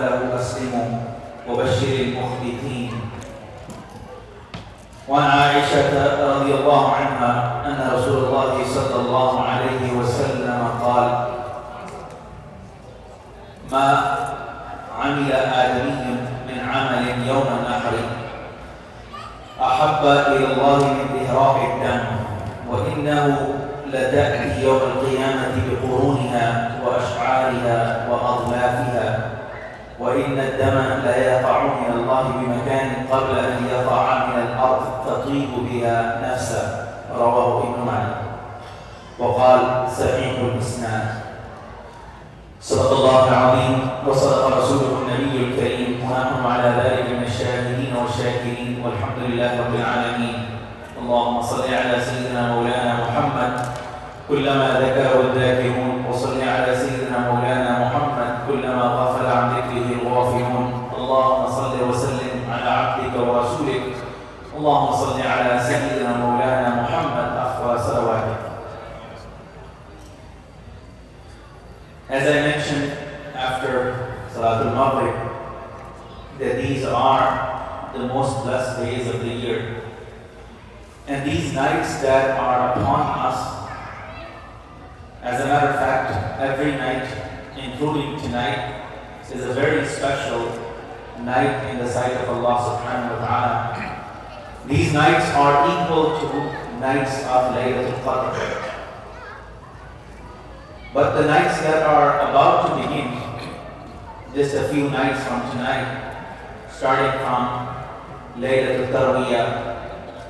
له أسلموا وبشر المخبتين. وعن عائشة رضي الله عنها أن رسول الله صلى الله عليه وسلم قال: ما عمل آدمي من عمل يوم النحر أحب إلى الله من إهراق الدم، وإنه لتأتي يوم القيامة بقرونها وأشعارها وأضلافها، وإن الدم لا يقع من الله بمكان قبل أن يقع من الأرض تطيب بها نفسه. رواه ابن ماجه. وقال: صحيح الإسناد. صدق الله العظيم وصدق رسوله النبي الكريم، ونحن على ذلك من الشاهدين والشاكرين، والحمد لله رب العالمين. اللهم صل على سيدنا مولانا محمد كلما ذكره الذاكرون، وصل على سيدنا مولانا محمد كلما غفل عن ذكره الغافلون. اللهم صل وسلم على عبدك ورسولك، اللهم صل على سيدنا مولانا محمد أفضل صلواتك. As I mentioned after Salatul Maghrib, that these are the most blessed days of the year. And these nights that are upon us, as a matter of fact, every night, including tonight, is a very special night in the sight of Allah subhanahu wa ta'ala. These nights are equal to nights of Laylatul Qadr. But the nights that are about to begin, just a few nights from tonight, starting from Laylatul Tarwiyah,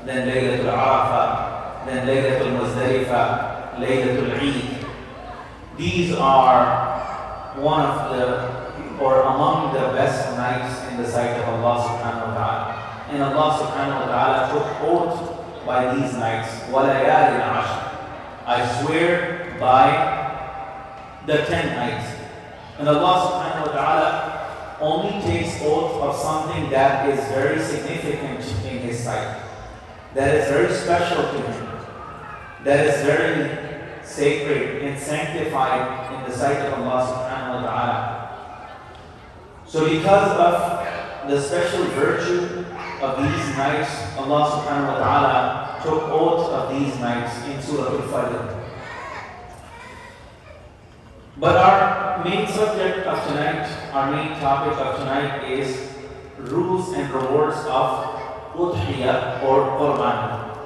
then Laylatul Arafah, then Laylatul Muzdalifah, Laylatul Eid. These are one of the, or among the best nights in the sight of Allah subhanahu wa ta'ala. And Allah subhanahu wa ta'ala took oath by these nights. وَلَيَالٍ عَشْرٍ. I swear by the 10 nights. And Allah subhanahu wa ta'ala only takes oath of something that is very significant in His sight, that is very special to Him, that is very sacred and sanctified in the sight of Allah subhanahu wa ta'ala. So because of the special virtue of these nights, Allah subhanahu wa ta'ala took oath of these nights in Surah Al-Fajr. But our main subject of tonight, our main topic of tonight is rules and rewards of udhiya or qurban.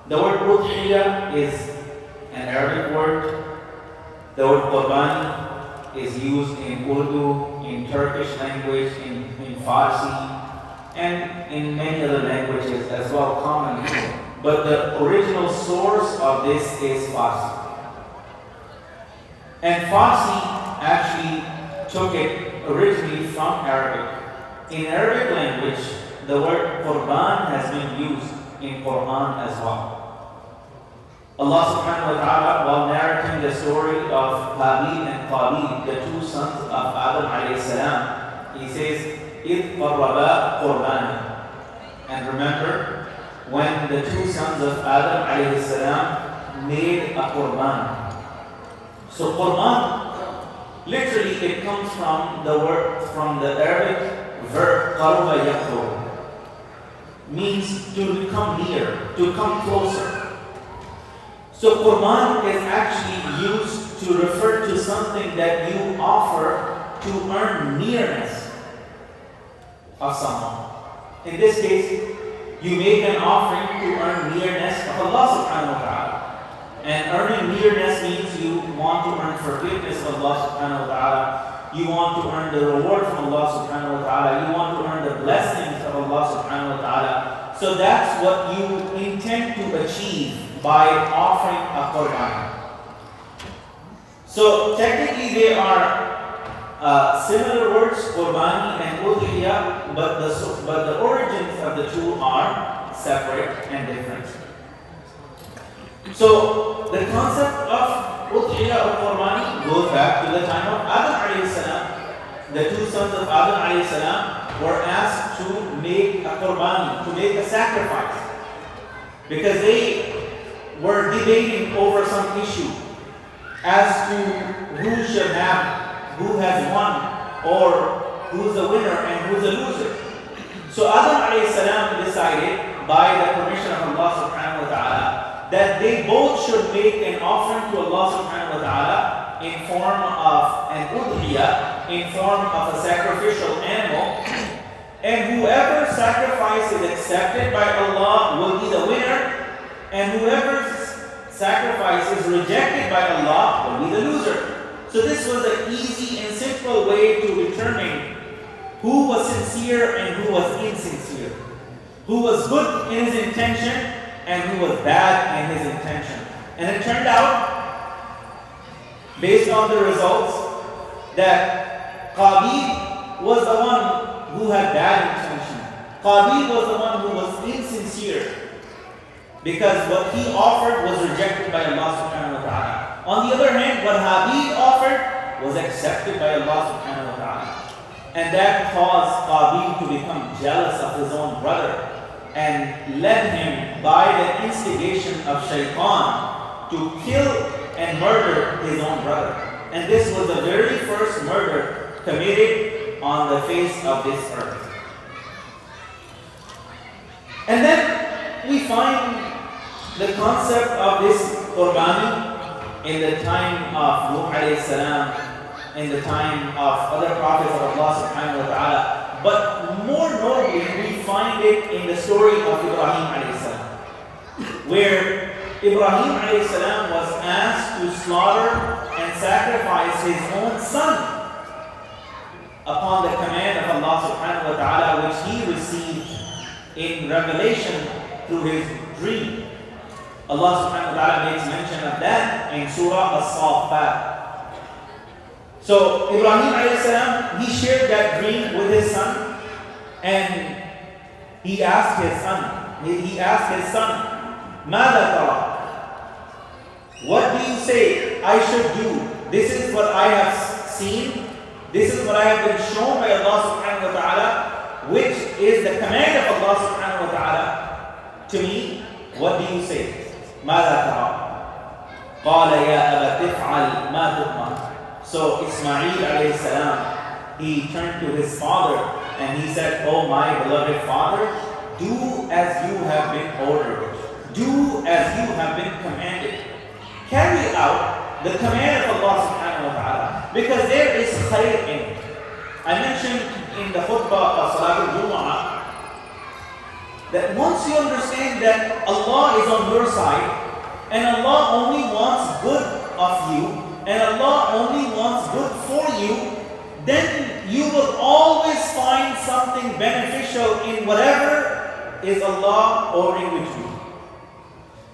The word udhiya is an Arabic word. The word qurban is used in Urdu, in Turkish language, in Farsi, and in many other languages as well commonly. But the original source of this is Farsi. And Farsi actually took it originally from Arabic. In Arabic language, the word qurban has been used in Quran as well. Allah subhanahu wa ta'ala, while narrating the story of Habil and Qabil, the two sons of Adam alayhi salam, He says, إِذْ قَرَّبَا قُرْبَانًا. And remember, when the two sons of Adam alayhi salam made a qurban. So Qurban, literally it comes from the word, from the Arabic verb qaruba yaqrub, means to come near, to come closer. So Qurban is actually used to refer to something that you offer to earn nearness of someone. In this case, you make an offering to earn nearness of Allah subhanahu wa ta'ala. And earning nearness means you want to earn forgiveness of Allah subhanahu wa ta'ala. You want to earn the reward from Allah subhanahu wa ta'ala. You want to earn the blessings of Allah subhanahu wa ta'ala. So that's what you intend to achieve by offering a qurban. So technically they are similar words, qurbani and udhiya, but the origins of the two are separate and different. So the concept of udhiya or qurbani goes back to the time of Adam alayhi salam. The two sons of Adam alayhi salam were asked to make a qurbani, to make a sacrifice, because they were debating over some issue as to who should have, who has won, or who's the winner and who's the loser. So Adam alayhi salam decided, by the permission of Allah subhanahu wa ta'ala, that they both should make an offering to Allah subhanahu wa ta'ala in form of an udhiya, in form of a sacrificial animal. And whoever sacrifice is accepted by Allah will be the winner, and whoever's sacrifice is rejected by Allah will be the loser. So this was an easy and simple way to determine who was sincere and who was insincere, who was good in his intention and who was bad in his intention. And it turned out, based on the results, that Qabil was the one who had bad intention. Qabil was the one who was insincere, because what he offered was rejected by Allah subhanahu wa ta'ala. On the other hand, what Habil offered was accepted by Allah subhanahu wa ta'ala. And that caused Qabil to become jealous of his own brother and led him, by the instigation of shaitan, to kill and murder his own brother. And this was the very first murder committed on the face of this earth. And then we find the concept of this qurbani in the time of Nuh alayhi salam, in the time of other prophets of Allah subhanahu wa ta'ala. But more notably, we find it in the story of Ibrahim alayhi salam, where Ibrahim alayhi salam was asked to slaughter and sacrifice his own son upon the command of Allah subhanahu wa ta'ala, which he received in revelation through his dream. Allah subhanahu wa ta'ala makes mention of that in Surah As-Saffat. So Ibrahim alayhi salam, he shared that dream with his son, and he asked his son, Mada tara? What do you say I should do? This is what I have seen. This is what I have been shown by Allah subhanahu wa ta'ala, which is the command of Allah subhanahu wa ta'ala to me. What do you say? ماذا ترى؟ قال يا أبت افعل ما تؤمر. So Ismail alayhi salam, he turned to his father and he said, "Oh my beloved father, do as you have been ordered. Do as you have been commanded. Carry out the command of Allah subhanahu wa ta'ala, because there is khair in it." I mentioned in the khutbah of Salat al-Jumu'ah that once you understand that Allah is on your side, and Allah only wants good of you, and Allah only wants good for you, then you will always find something beneficial in whatever is Allah ordering you to do.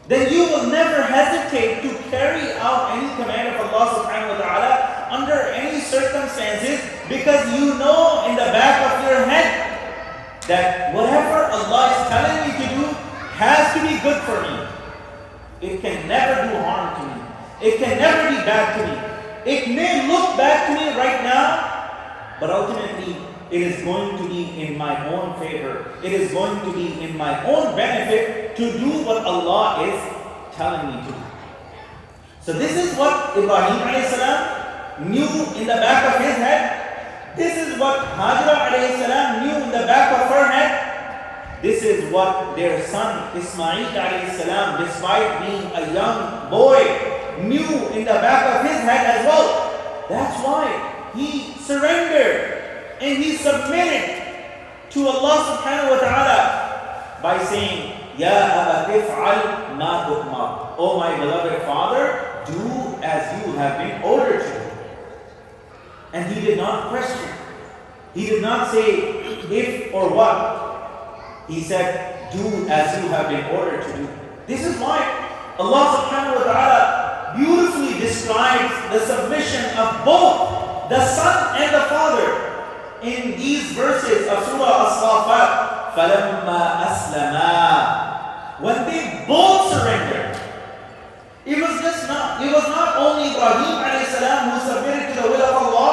Then you will never hesitate to carry out any command of Allah subhanahu wa ta'ala under any circumstances, because you know in the back of your head that whatever Allah is telling me to do has to be good for me. It can never do harm to me. It can never be bad to me. It may look bad to me right now, but ultimately it is going to be in my own favor. It is going to be in my own benefit to do what Allah is telling me to do. So this is what Ibrahim alayhi salam knew in the back of his head. This is what Hajra alayhi salam knew in the back of her head. This is what their son Ismail alayhi salam, despite being a young boy, knew in the back of his head as well. That's why he surrendered and he submitted to Allah subhanahu wa ta'ala by saying, Ya abat if'al ma tu'mar. Oh my beloved father, do as you have been ordered to. And he did not question. He did not say if or what. He said, do as you have been ordered to do. This is why Allah subhanahu wa ta'ala beautifully describes the submission of both the son and the father in these verses of Surah As-Saffat. فَلَمَّا أَسْلَمَا. When they both surrendered, it was not only Ibrahim alayhi salam who submitted to the will of Allah,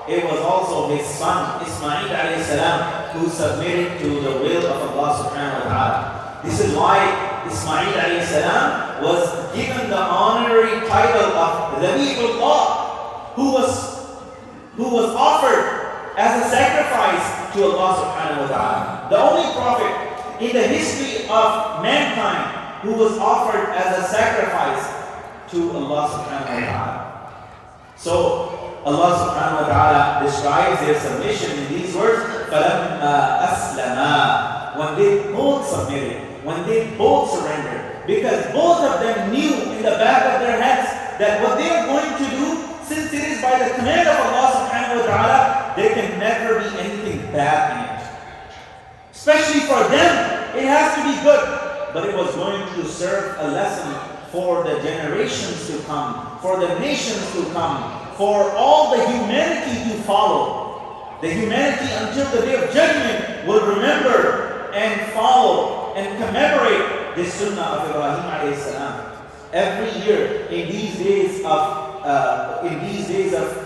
it was also his son Ismail alayhi salam who submitted to the will of Allah subhanahu wa ta'ala. This is why Ismail alayhi salam was given the honorary title of Dhabihullah, who was offered as a sacrifice to Allah subhanahu wa ta'ala. The only prophet in the history of mankind who was offered as a sacrifice to Allah subhanahu wa ta'ala. So Allah subhanahu wa ta'ala describes their submission in these words, فَلَمَّا أَسْلَمَا, when they both submitted, when they both surrendered, because both of them knew in the back of their heads that what they are going to do, since it is by the command of Allah subhanahu wa ta'ala, there can never be anything bad in it. Especially for them, it has to be good, but it was going to serve a lesson for the generations to come, for the nations to come, for all the humanity to follow. The humanity until the day of judgment will remember and follow and commemorate this sunnah of Ibrahim alayhi salam. Every year in these days of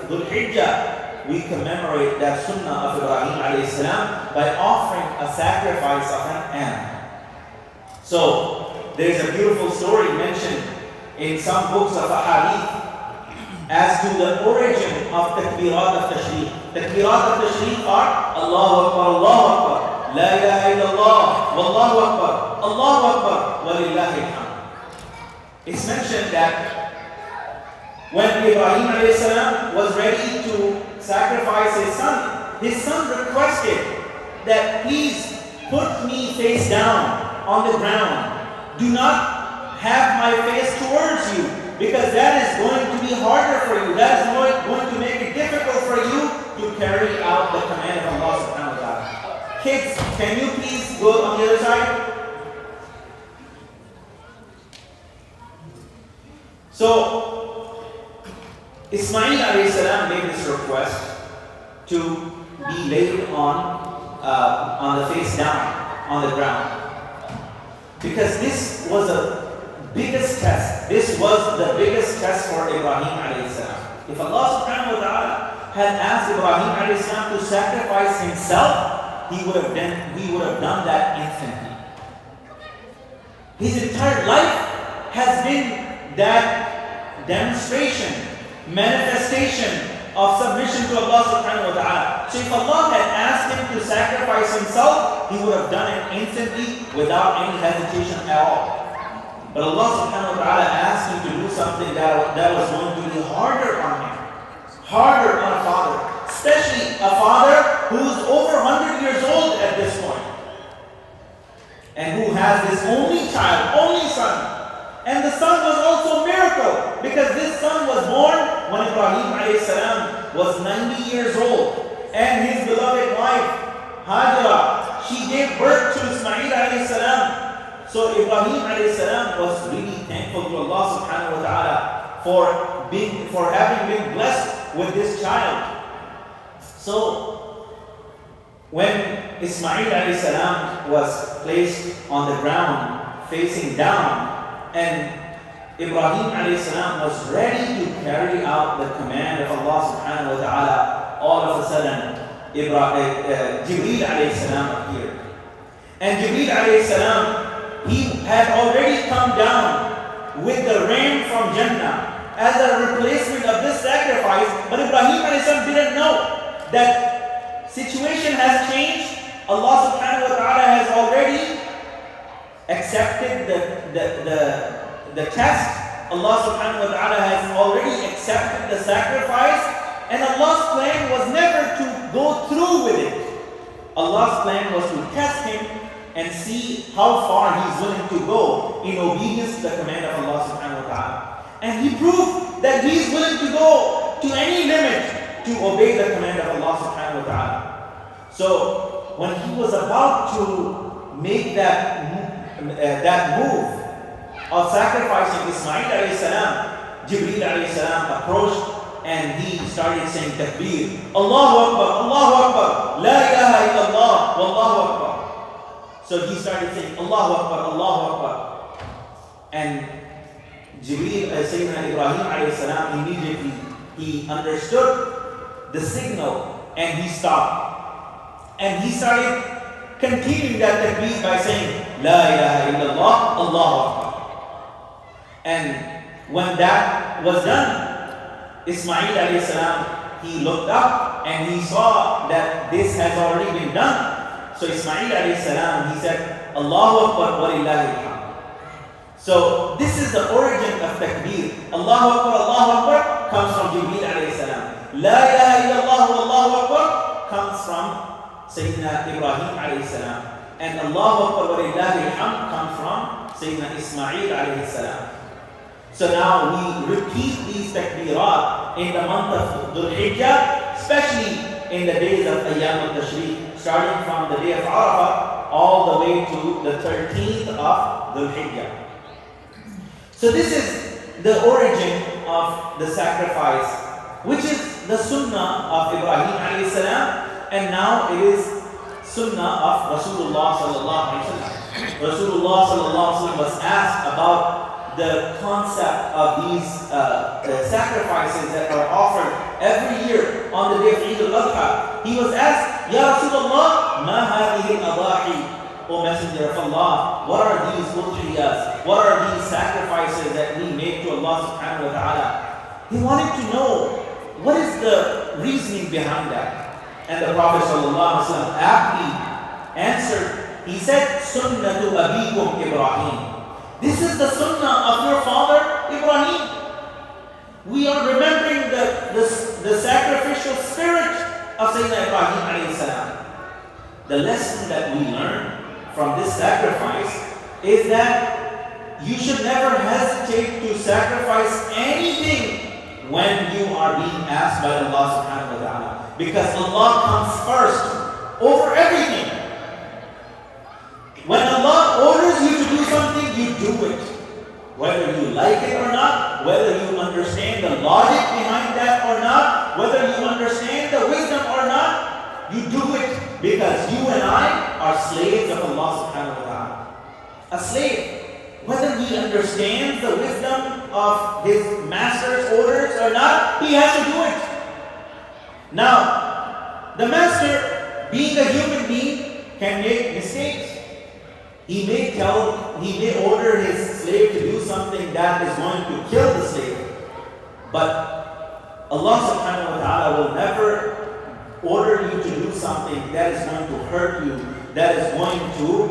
Dhul Hijjah, we commemorate that sunnah of Ibrahim alayhi salam by offering a sacrifice of an animal. So there is a beautiful story mentioned in some books of hadith as to the origin of takbirat al-tashriq. Takbirat al-tashriq are Allahu Akbar, Allahu Akbar, La ilaha illallah, Wallahu Akbar, Allahu Akbar, Walillahi alhamd. It's mentioned that when Ibrahim alayhi salam was ready to sacrifice his son requested that please put me face down on the ground. Do not have my face towards you, because that is going to be harder for you. That is going to make it difficult for you to carry out the command of Allah subhanahu wa ta'ala. Kids, can you please go on the other side? So, Ismail alayhi salam made this request to be laid on the face down, on the ground. Because this was the biggest test. This was the biggest test for Ibrahim alayhi salam. If Allah subhanahu wa ta'ala had asked Ibrahim alayhi salam to sacrifice himself, he would have done that instantly. His entire life has been that demonstration, manifestation of submission to Allah subhanahu wa ta'ala. So if Allah had asked him to sacrifice himself, he would have done it instantly without any hesitation at all. But Allah subhanahu wa ta'ala asked him to do something that was going to be harder on him. Harder on a father. Especially a father who's over 100 years old at this point. And who has this only child, only son. And the son was also a miracle, because this son was born when Ibrahim alayhi salam was 90 years old. And his beloved wife, Hajara, she gave birth to Ismail alayhi salam. So Ibrahim alayhi salam was really thankful to Allah subhanahu wa ta'ala for having been blessed with this child. So when Ismail alayhi salam was placed on the ground facing down, and Ibrahim alayhi salam was ready to carry out the command of Allah subhanahu wa ta'ala, all of a sudden Jibreel alayhi salam appeared. And Jibreel alayhi salam, he had already come down with the rain from Jannah as a replacement of this sacrifice, but Ibrahim alayhi salam didn't know that situation has changed. Allah subhanahu wa ta'ala has already accepted the test. Allah subhanahu wa ta'ala has already accepted the sacrifice, and Allah's plan was never to go through with it. Allah's plan was to test him and see how far he's willing to go in obedience to the command of Allah subhanahu wa ta'ala. And he proved that he's willing to go to any limit to obey the command of Allah subhanahu wa ta'ala. So when he was about to make that move of sacrificing Ismail alayhi salam, Jibreel alayhi salam approached and he started saying takbir, Allahu Akbar, Allahu Akbar, La ilaha illallah, Wallahu Akbar. So he started saying Allahu Akbar, Allahu Akbar. And Jibreel, Sayyidina Ibrahim alayhi salam, immediately he understood the signal and he stopped. And he started continuing that takbir by saying La ilaha illallah, Allahu Akbar. And when that was done, Ismail alayhi salam, he looked up and he saw that this has already been done. So Ismail alayhi salam, he said, Allahu Akbar wa lillahi alhamd. So this is the origin of takbir. Allahu Akbar comes from Jibreel alayhi salam. La ilaha illallah Allahu Akbar comes from Sayyidina Ibrahim alayhi salam. And Allahu Akbar wa lillahi alhamd comes from Sayyidina Ismail alayhi salam. So now we repeat these takbirat in the month of Dhul Hijjah, especially in the days of Ayyam al-Tashriq, starting from the day of Arafah all the way to the 13th of Dhul Hijjah. So this is the origin of the sacrifice, which is the sunnah of Ibrahim alayhi salam, and now it is sunnah of Rasulullah sallallahu alayhi wa sallam. Rasulullah sallallahu alayhi wa sallam was asked about the concept of these sacrifices that are offered every year on the day of Eid al-Adha. He was asked, Ya Rasulullah, ma hadihi al-adahi? O Messenger of Allah, what are these udhiyas? What are these sacrifices that we make to Allah subhanahu wa ta'ala? He wanted to know what is the reasoning behind that. And the Prophet sallallahu alaihi wasallam aptly answered. He said, Sunnatu abikum Ibrahim. This is the sunnah of your father Ibrahim. We are remembering the sacrificial spirit of Sayyidina Ibrahim alayhi salam. The lesson that we learn from this sacrifice is that you should never hesitate to sacrifice anything when you are being asked by Allah subhanahu wa ta'ala. Because Allah comes first over everything. When Allah orders you to do something, you do it. Whether you like it or not, whether you understand the logic behind that or not, whether you understand the wisdom or not, you do it because you and I are slaves of Allah subhanahu wa ta'ala. A slave, whether he understands the wisdom of his master's orders or not, he has to do it. Now, the master, being a human being, can make mistakes. He may order his slave to do something that is going to kill the slave. But Allah subhanahu wa ta'ala will never order you to do something that is going to hurt you, that is going to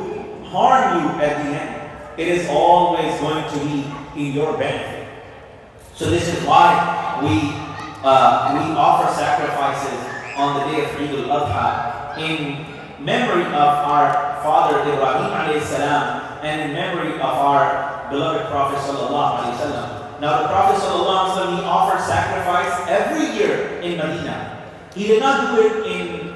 harm you at the end. It is always going to be in your benefit. So this is why we offer sacrifices on the day of Eid al-Adha in memory of our father Ibrahim alayhi salam and in memory of our beloved Prophet sallallahu alayhi wasallam. Now the Prophet sallallahu alayhi wasallam, he offered sacrifice every year in Medina. He did not do it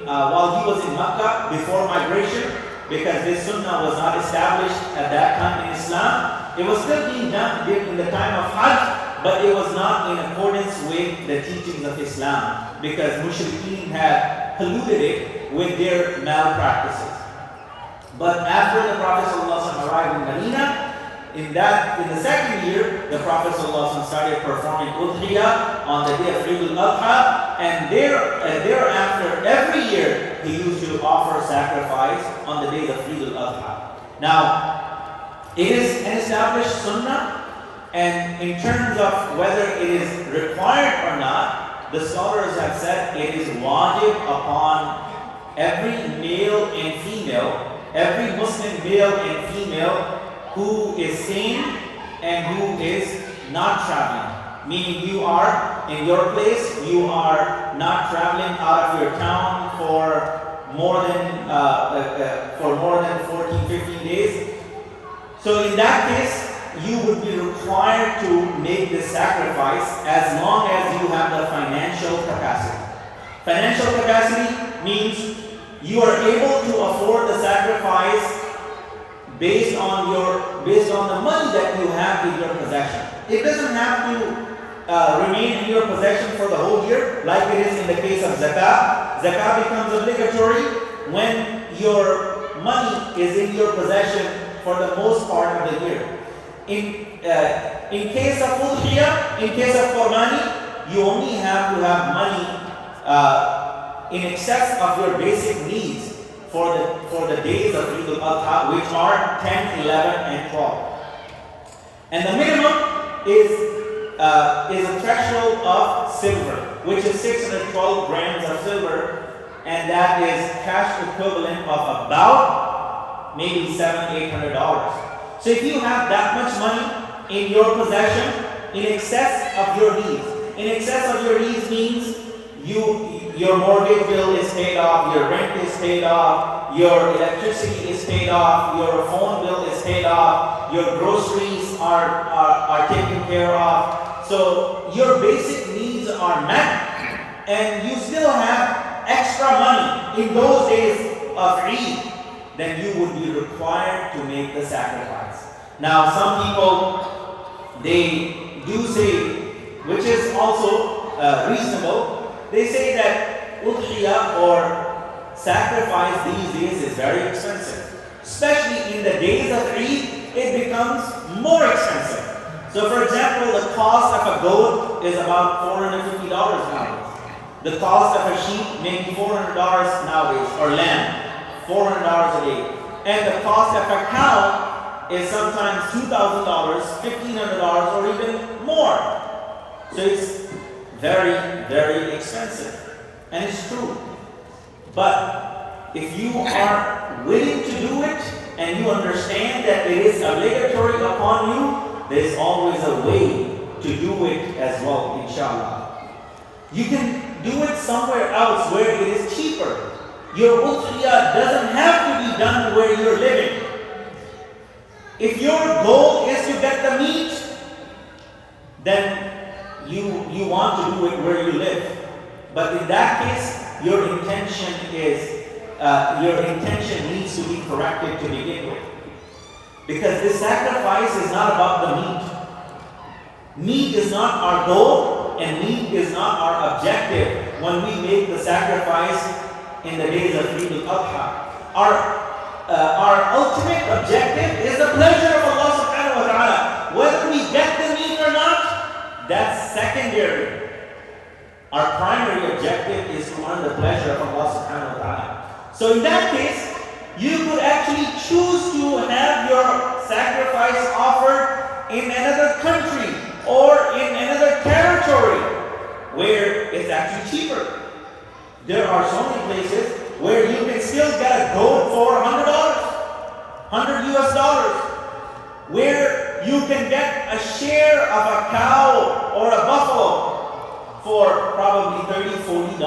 while he was in Makkah before migration, because this sunnah was not established at that time in Islam. It was still being done in the time of Hajj, but it was not in accordance with the teachings of Islam, because mushrikeen had polluted it with their malpractices. But after the Prophet ﷺ arrived in Medina, in the second year, the Prophet ﷺ started performing udhiya on the day of Eid al-Adha, and thereafter, every year, he used to offer sacrifice on the day of Eid al-Adha. Now, it is an established sunnah, and in terms of whether it is required or not, the scholars have said it is wajib upon every male and female, every Muslim male and female who is sane and who is not traveling. Meaning you are in your place, you are not traveling out of your town for more than 14, 15 days. So in that case, you would be required to make this sacrifice as long as you have the financial capacity. Financial capacity means you are able to afford the sacrifice based on the money that you have in your possession. It doesn't have to remain in your possession for the whole year, like it is in the case of zakah. Zakah becomes obligatory when your money is in your possession for the most part of the year. In case of udhiya, in case of qurbani, you only have to have money in excess of your basic needs for the days of Eid al-Adha, which are 10, 11, and 12. And the minimum is a threshold of silver. which is 612 grams of silver, and that is cash equivalent of about maybe $700-800. So if you have that much money in your possession, in excess of your needs, in excess of your needs means your mortgage bill is paid off, your rent is paid off, your electricity is paid off, your phone bill is paid off, your groceries are taken care of. So your basic needs are met, and you still have extra money in those days of Eid, then you would be required to make the sacrifice. Now some people, they do say, which is also reasonable, they say that udhiya or sacrifice these days is very expensive. Especially in the days of Eid, it becomes more expensive. So for example, the cost of a goat is about $450 nowadays. The cost of a sheep maybe $400 nowadays, or lamb, $400 a day. And the cost of a cow is sometimes $2,000, $1,500, or even more. So it's very, very expensive. And it's true. But if you are willing to do it and you understand that it is obligatory upon you, there is always a way to do it as well, inshallah. You can do it somewhere else where it is cheaper. Your udhiya doesn't have to be done where you're living. If your goal is to get the meat, then you want to do it where you live. But in that case, your intention needs to be corrected to begin with. Because this sacrifice is not about the meat. Meat is not our goal, and meat is not our objective when we make the sacrifice in the days of Eid al-Adha. Our ultimate objective is the pleasure of Allah subhanahu wa ta'ala. Whether we get the meat or not, that's secondary. Our primary objective is to earn the pleasure of Allah subhanahu wa ta'ala. So in that case, you could actually choose to have your sacrifice offered in another country or in another territory where it's actually cheaper. There are so many places where you can still get a goat for $100, $100 where you can get a share of a cow or a buffalo for probably $30, $40.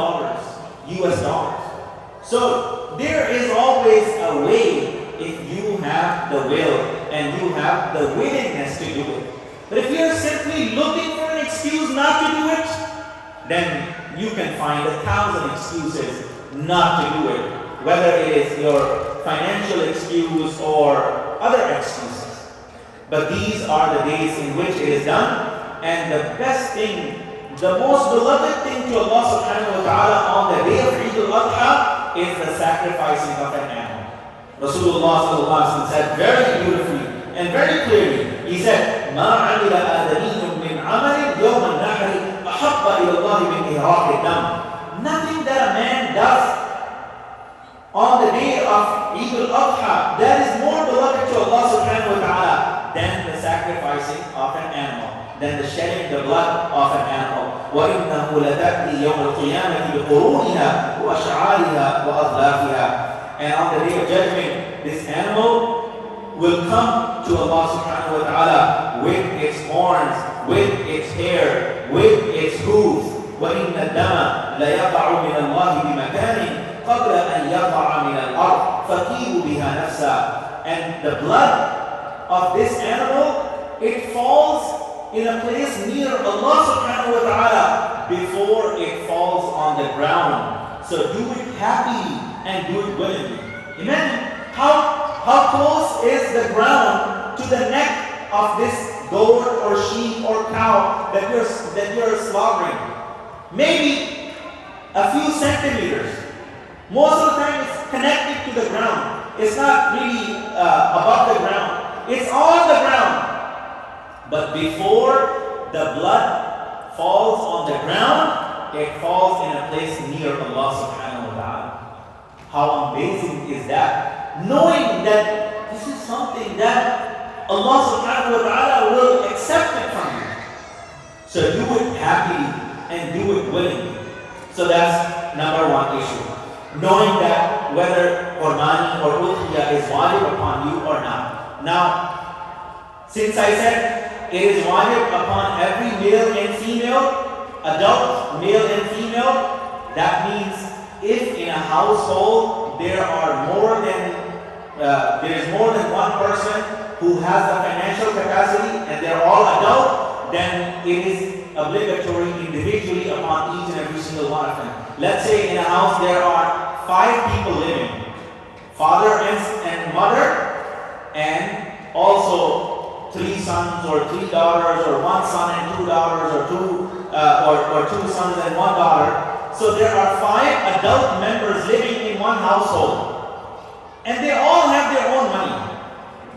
So there is always a way if you have the will and you have the willingness to do it. But if you're simply looking for an excuse not to do it, then you can find 1,000 excuses not to do it, whether it is your financial excuse or other excuses. But these are the days in which it is done, and the best thing, the most beloved thing to Allah subhanahu wa ta'ala on the day of Eid al-Adha is the sacrificing of an animal. Rasulullah sallallahu alaihi wasallam said very beautifully and very clearly, he said, مَا عَمِلَ آدَمِيٌّ مِّنْ عَمَلٍ يَوْمَ النَّحْرِ أَحَبَّ إِلَى اللَّهِ مِنْ إِهْرَاقِ الدَّمِ. Nothing that a man does on the day of Eid al-Adha that is more beloved to Allah subhanahu wa ta'ala than the sacrificing of an animal, than the shedding the blood of an animal. وَإِنَّهُ لَتَأْتِي يَوْمَ الْقِيَامَةِ بِقُرُونِهَا وَأَشْعَارِهَا وَأَظْلَافِهَا. And on the day of judgment, this animal will come to Allah subhanahu wa ta'ala with its horns, with its hair, with its hooves. وَإِنَّ الدَّمَ لَيَقَعُ مِنَ اللَّهِ بِمَكَانٍ قَبْلَ أَنْ يَقَعَ مِنَ الْأَرْضِ فَكِيلُوا بِهَا نَفْسًا. And the blood of this animal, it falls in a place near Allah subhanahu wa ta'ala before it falls on the ground. So do it happily and do it willingly. Imagine how close is the ground to the neck of this goat or sheep or cow that you're slaughtering. Maybe a few centimeters. Most of the time it's connected to the ground. It's not really above the ground. It's on the ground. But before the blood falls on the ground, it falls in a place near Allah subhanahu wa ta'ala. How amazing is that? Knowing that this is something that Allah subhanahu wa ta'ala will accept it from you. So do it happily and do it willingly. So that's number one issue. Knowing that whether Qurbani or udhiya is wajib upon you or not. Now, since I said it is wajib upon every male and female, adult, male and female, that means if in a household there is more than one person who has the financial capacity and they're all adult, then it is obligatory individually upon each and every single one of them. Let's say in a house there are 5 people living, father and mother, and also 3 sons or 3 daughters, or 1 son and 2 daughters, or 2 sons and 1 daughter. So there are 5 adult members living in one household. And they all have their own money.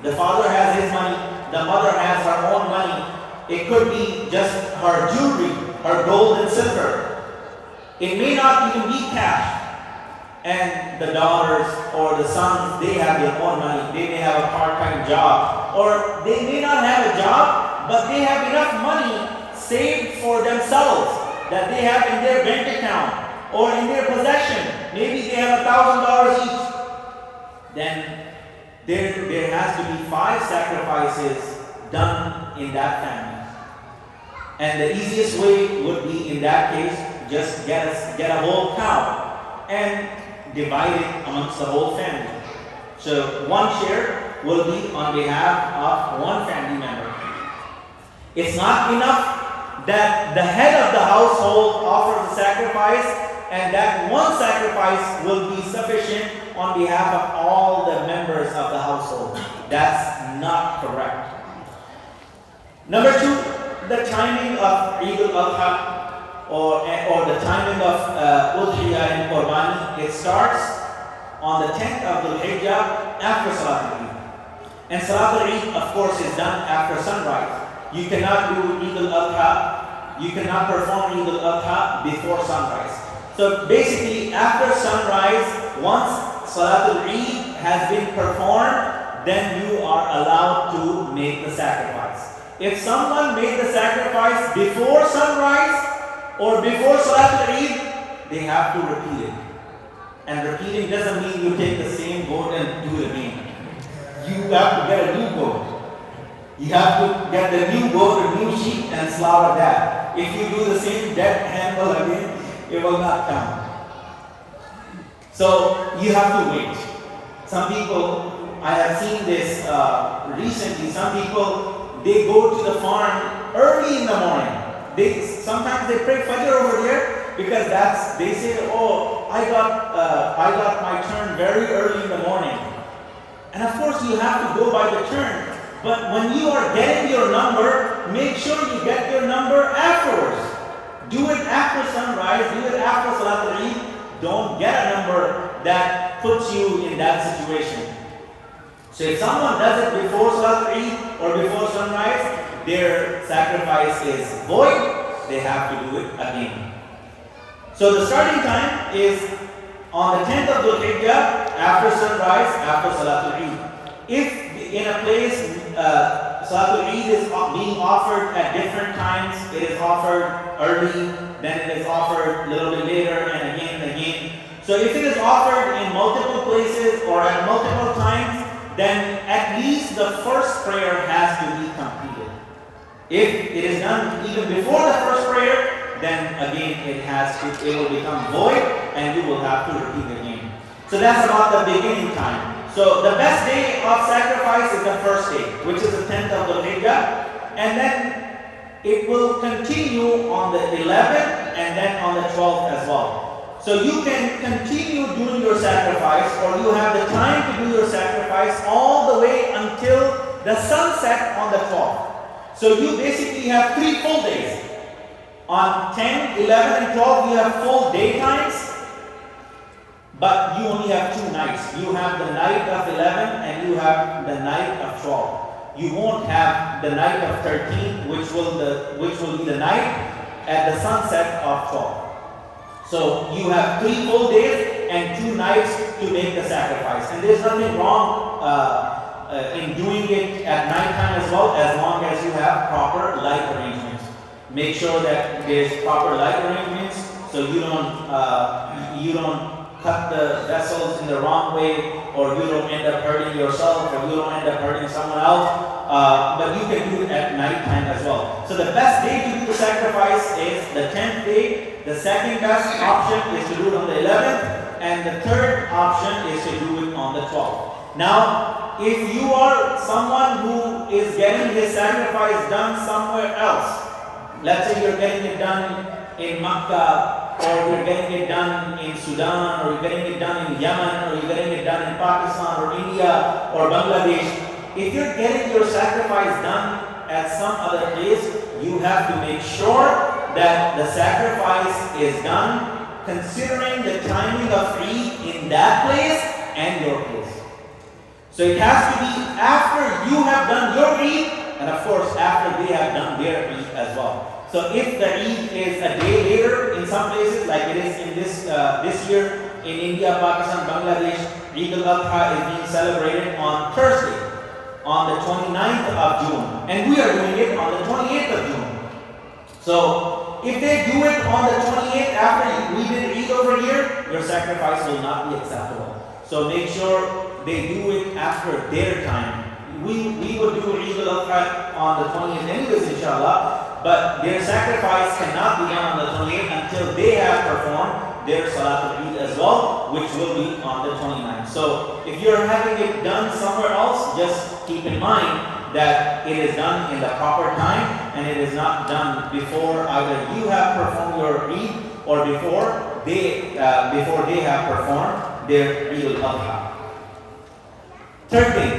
The father has his money, the mother has her own money. It could be just her jewelry, her gold and silver. It may not even be cash. And the daughters or the sons, they have their own money. They may have a part-time job, or they may not have a job, but they have enough money saved for themselves that they have in their bank account or in their possession. Maybe they have $1,000 each. Then there has to be 5 sacrifices done in that family. And the easiest way would be, in that case, just get a whole cow and divide it amongst the whole family. So 1 share will be on behalf of 1 family member. It's not enough that the head of the household offers a sacrifice and that 1 sacrifice will be sufficient on behalf of all the members of the household. That's not correct. Number 2, the timing of Eid al-Adha or the timing of udhiya and Qurbani. It starts on the 10th of Dhul Hijjah after Salat al-Eid. And Salat al-Eid, of course, is done after sunrise. You cannot do Eid al-Adha, you cannot perform Eid al-Adha before sunrise. So basically, after sunrise, once Salat al-Eid has been performed, then you are allowed to make the sacrifice. If someone made the sacrifice before sunrise or before Salat al-Eid, they have to repeat it. And repeating doesn't mean you take the same goat and do it again. You have to get a new goat. You have to get the new goat, a new sheep, and slaughter that. If you do the same dead animal again, it will not count. So you have to wait. Some people, I have seen this recently, some people, they go to the farm early in the morning. Sometimes they pray Fajr over there because they say, oh, I got my turn very early in the morning. And of course you have to go by the turn. But when you are getting your number, make sure you get your number afterwards. Do it after sunrise, do it after Salat al-Eid. Don't get a number that puts you in that situation. So if someone does it before Salat al-Eid or before sunrise, their sacrifice is void. They have to do it again. So the starting time is on the 10th of Dhul Hijjah, after sunrise, after Salat al-Eid. If in a place Salat al-Eid is being offered at different times, it is offered early, then it is offered a little bit later, and again and again. So if it is offered in multiple places or at multiple times, then at least the first prayer has to be completed. If it is done even before the first prayer, then again it will become void and you will have to repeat again. So that's about the beginning time. So the best day of sacrifice is the first day, which is the 10th of Dhul Hijjah, and then it will continue on the 11th and then on the 12th as well. So you can continue doing your sacrifice, or you have the time to do your sacrifice all the way until the sunset on the 12th. So you basically have 3 full days. On 10, 11, and 12, you have full daytimes. But you only have 2 nights. You have the night of 11 and you have the night of 12. You won't have the night of 13, which will be the night at the sunset of 12. So you have 3 full days and 2 nights to make the sacrifice. And there's nothing wrong in doing it at night time as well, as long as you have proper light arrangements. Make sure that there's proper light arrangements so you don't cut the vessels in the wrong way, or you don't end up hurting yourself, or you don't end up hurting someone else. But you can do it at night time as well. So the best day to do the sacrifice is the 10th day. The second best option is to do it on the 11th, and the third option is to do it on the 12th. Now, if you are someone who is getting his sacrifice done somewhere else, let's say you're getting it done in Makkah, or you're getting it done in Sudan, or you're getting it done in Yemen, or you're getting it done in Pakistan, or India, or Bangladesh. If you're getting your sacrifice done at some other place, you have to make sure that the sacrifice is done considering the timing of Eid in that place and your place. So it has to be after you have done your Eid, and of course after they have done their Eid as well. So if the Eid is a day later in some places, like it is in this year in India, Pakistan, Bangladesh, Eid al-Adha is being celebrated on Thursday, on the 29th of June, and we are doing it on the 28th of June. So if they do it on the 28th after we did Eid over here, your sacrifice will not be acceptable. So make sure they do it after their time. We would do Eid al-Adha on the 20th anyways, inshallah, but their sacrifice cannot be done on the 28th until they have performed their Salatul Eid as well, which will be on the 29th. So if you're having it done somewhere else, just keep in mind that it is done in the proper time, and it is not done before either you have performed your Eid or before they have performed their Eid al-Adha. Third thing,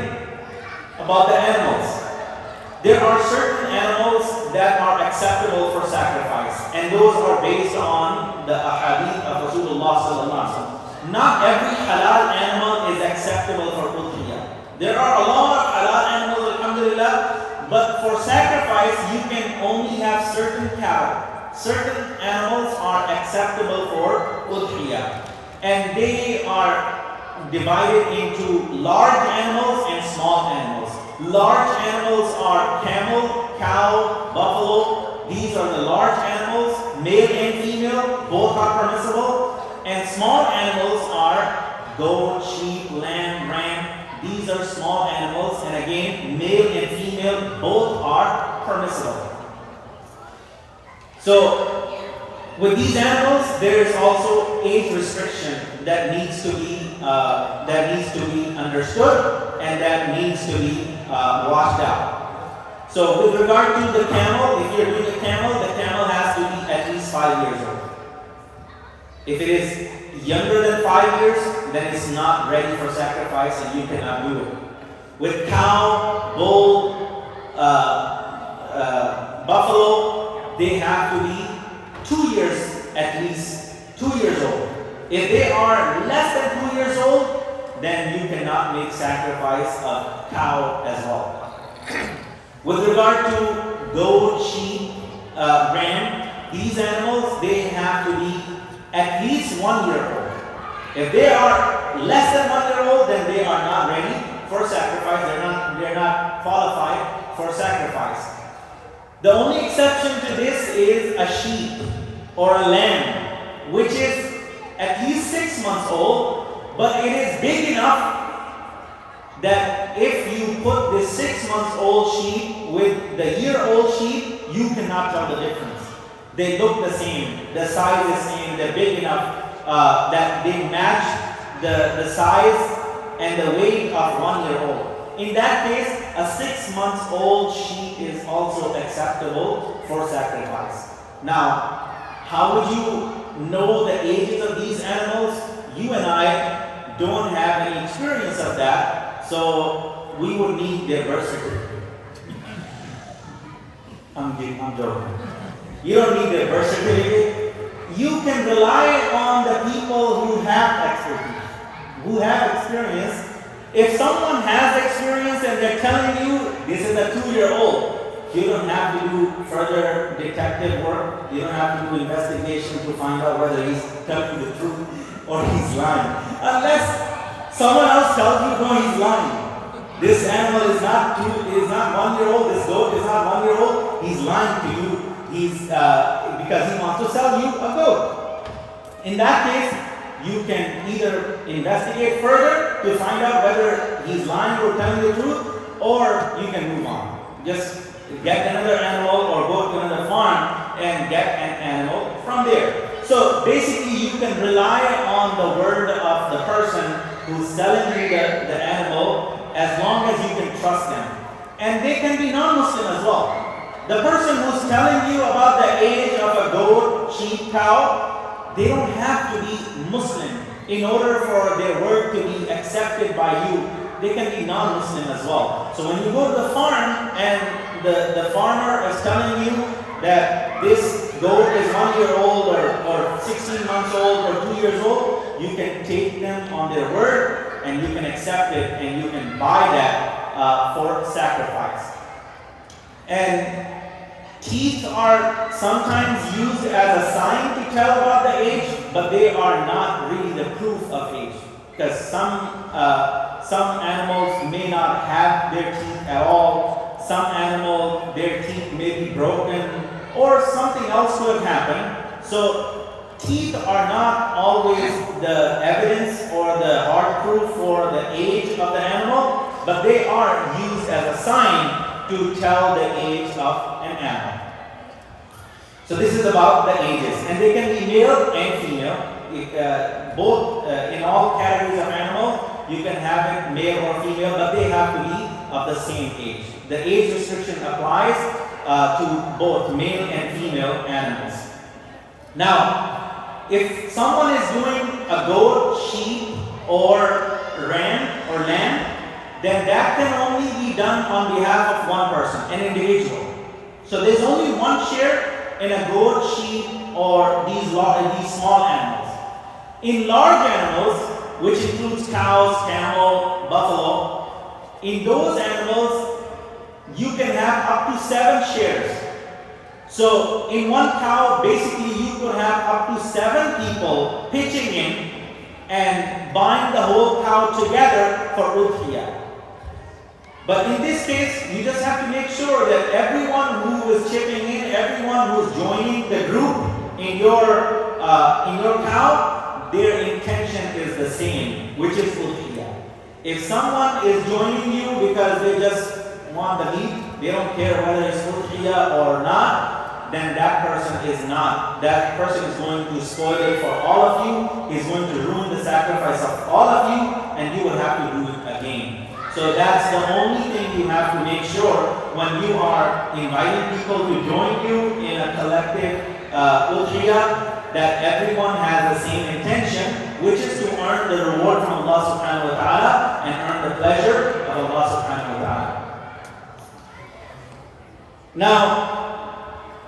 about the animals. There are certain animals that are acceptable for sacrifice, and those are based on the ahadith of Rasulullah sallallahu alaihi wasallam. Not every halal animal is acceptable for udhiya. There are a lot of halal animals, alhamdulillah, but for sacrifice you can only have certain cattle. Certain animals are acceptable for udhiya, and they are divided into large animals and small animals. Large animals are camel, cow, buffalo. These are the large animals, male and female, both are permissible. And small animals are goat, sheep, lamb, ram. These are small animals, and again, male and female, both are permissible. So, with these animals, there is also age restriction that needs to be understood, and that needs to be washed out. So with regard to the camel, if you're doing a camel, the camel has to be at least 5 years old. If it is younger than 5 years, then it's not ready for sacrifice and you cannot do it. With cow, bull, buffalo, they have to be 2 years at least, 2 years old. If they are less than 2 years old, then you cannot make sacrifice of cow as well. With regard to goat, sheep, ram, these animals, they have to be at least 1 year old. If they are less than 1 year old, then they are not ready for sacrifice. They're not qualified for sacrifice. The only exception to this is a sheep or a lamb, which is at least 6 months old, but it is big enough that if you put this 6 months old sheep with the year-old sheep, you cannot tell the difference. They look the same, the size is same, they're big enough that they match the size and the weight of 1 year old. In that case, a 6 months old sheep is also acceptable for sacrifice. Now, how would you know the ages of these animals? You and I don't have any experience of that, so we would need their birth certificate. I'm joking. You don't need their birth certificate. You can rely on the people who have expertise, who have experience. If someone has experience and they're telling you this is a 2-year-old, you don't have to do further detective work. You don't have to do investigation to find out whether he's telling you the truth or he's lying. Unless someone else tells you, no, he's lying. This animal is not 1 year old. This goat is not 1 year old. He's lying to you. because he wants to sell you a goat. In that case, you can either investigate further to find out whether he's lying or telling the truth, or you can move on. Just get another animal or go to another farm and get an animal from there. So basically you can rely on the word of the person who's selling you the animal as long as you can trust them. And they can be non-Muslim as well. The person who's telling you about the age of a goat, sheep, cow, they don't have to be Muslim in order for their word to be accepted by you. They can be non-Muslim as well. So when you go to the farm and the farmer is telling you that this goat is 1 year old or 16 months old or 2 years old, you can take them on their word and you can accept it and you can buy that for sacrifice. And teeth are sometimes used as a sign to tell about the age, but they are not really the proof of age. Because some animals may not have their teeth at all. Some animals, their teeth may be broken, or something else could have happened. So teeth are not always the evidence or the hard proof for the age of the animal, but they are used as a sign to tell the age of an animal. So this is about the ages, and they can be male and female. Both in all categories of animals, you can have it male or female, but they have to be of the same age. The age restriction applies to both male and female animals. Now, if someone is doing a goat, sheep, or ram or lamb, then that can only be done on behalf of one person, an individual. So there's only one share in a goat, sheep, or these small animals. In large animals, which includes cows, camel, buffalo, in those animals, you can have up to 7 shares. So in one cow, basically you could have up to 7 people pitching in and buying the whole cow together for udhiya. But in this case, you just have to make sure that everyone who is chipping in, everyone who is joining the group in your cow, their intention is the same, which is udhiya. If someone is joining you because they just want the meat, they don't care whether it's udhiya or not, then that person is not. That person is going to spoil it for all of you. He's going to ruin the sacrifice of all of you, and you will have to do it again. So that's the only thing you have to make sure when you are inviting people to join you in a collective udhiya, that everyone has the same intention, which is to earn the reward from Allah subhanahu wa ta'ala and earn the pleasure of Allah subhanahu wa ta'ala. Now,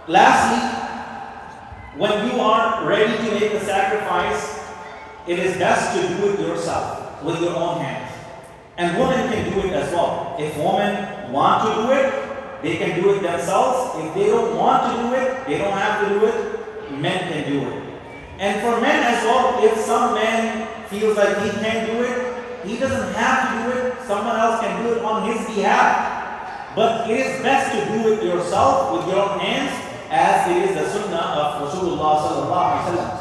lastly, when you are ready to make the sacrifice, it is best to do it yourself, with your own hands. And women can do it as well. If women want to do it, they can do it themselves. If they don't want to do it, they don't have to do it, men can do it. And for men as well, if some man feels like he can't do it, he doesn't have to do it. Someone else can do it on his behalf. But it is best to do it yourself with your own hands, as it is the sunnah of Rasulullah sallallahu alaihi wasallam.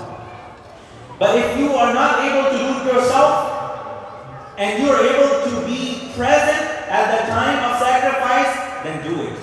But if you are not able to do it yourself, and you are able to be present at the time of sacrifice, then do it.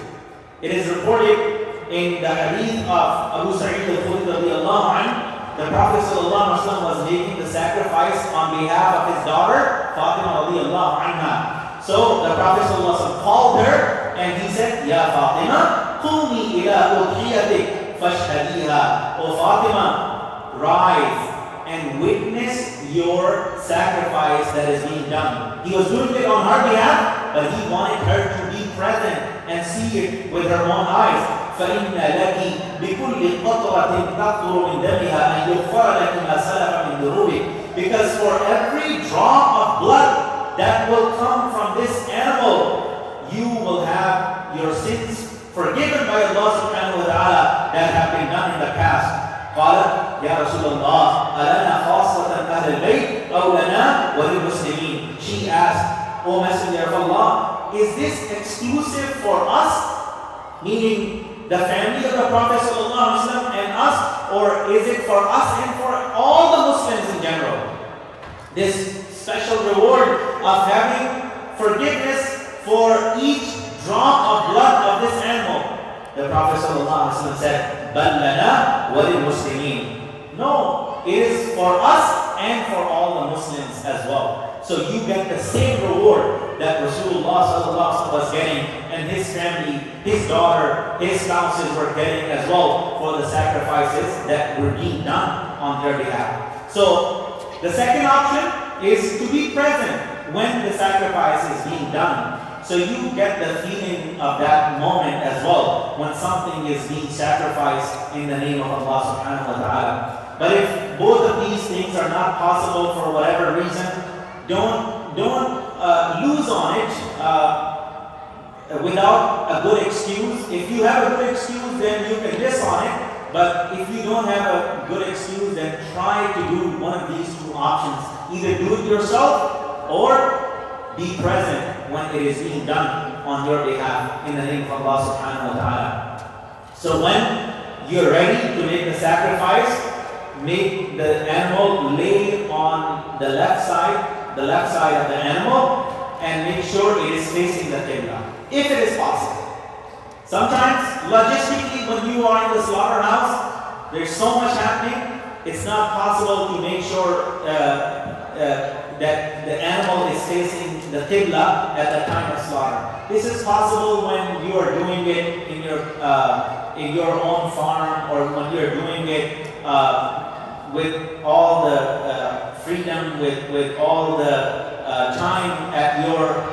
It is reported in the hadith of Abu Sa'id al-Khudri radiyallahu anhu, the Prophet sallallahu alaihi wasallam was making the sacrifice on behalf of his daughter, Fatima radiyallahu anha. So the Prophet sallallahu alaihi wasallam called her and he said, Ya Fatima, qumi ila udhiyatik fashhadiha. O Fatima, rise and witness your sacrifice that is being done. He was doing it on her behalf, but he wanted her to be present and see it with her own eyes. فَإِنَّ لَكِ بِكُلِّ قَطْرَةٍ تَقْطُرُ مِنْ دَمِهَا أَنْ يُغْفَرَ لَكِ مَا سَلَفَ مِنْ ذُنُوبِكَ. Because for every drop of blood that will come from this animal, you will have your sins forgiven by Allah subhanahu wa ta'ala that have been done in the past. قالت يا رسول الله ألنا خاصة أهل البيت أو لنا وللمسلمين. She asked, O Messenger of Allah, is this exclusive for us? Meaning, the family of the Prophet ﷺ and us, or is it for us and for all the Muslims in general? This special reward of having forgiveness for each drop of blood of this animal. The Prophet ﷺ said, بَلْ لَنَا وَلِلْمُسْلِمِينَ. No, it is for us and for all the Muslims as well. So you get the same reward that Rasulullah ﷺ was getting, and his family, his daughter, his spouses were getting as well for the sacrifices that were being done on their behalf. So the second option is to be present when the sacrifice is being done. So you get the feeling of that moment as well when something is being sacrificed in the name of Allah subhanahu wa ta'ala. But if both of these things are not possible for whatever reason, don't lose on it without a good excuse. If you have a good excuse, then you can miss on it. But if you don't have a good excuse, then try to do one of these two options. Either do it yourself or be present when it is being done on your behalf in the name of Allah subhanahu wa ta'ala. So when you're ready to make the sacrifice, make the animal lay on the left side of the animal, and make sure it is facing the Qibla, if it is possible. Sometimes, logistically, when you are in the slaughterhouse, there's so much happening, it's not possible to make sure that the animal is facing the Qibla at the time of slaughter. This is possible when you are doing it in your own farm, or when you're doing it with all the freedom, with all the time at your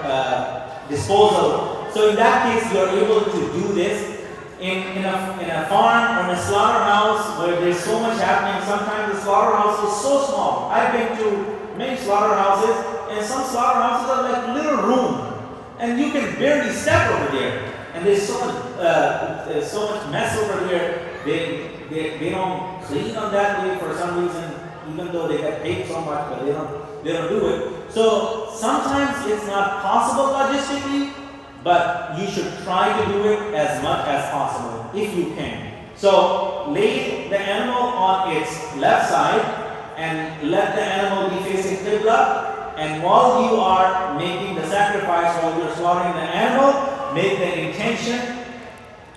disposal. So in that case, you're able to do this. In a farm or in a slaughterhouse where there's so much happening, sometimes the slaughterhouse is so small. I've been to many slaughterhouses, and some slaughterhouses are like little room, and you can barely step over there. And there's so much mess over there. They don't clean on that day for some reason, even though they get paid so much, but they don't do it. So sometimes it's not possible logistically, but you should try to do it as much as possible if you can. So lay the animal on its left side and let the animal be facing Qibla. And while you are making the sacrifice, while you're slaughtering the animal, make the intention.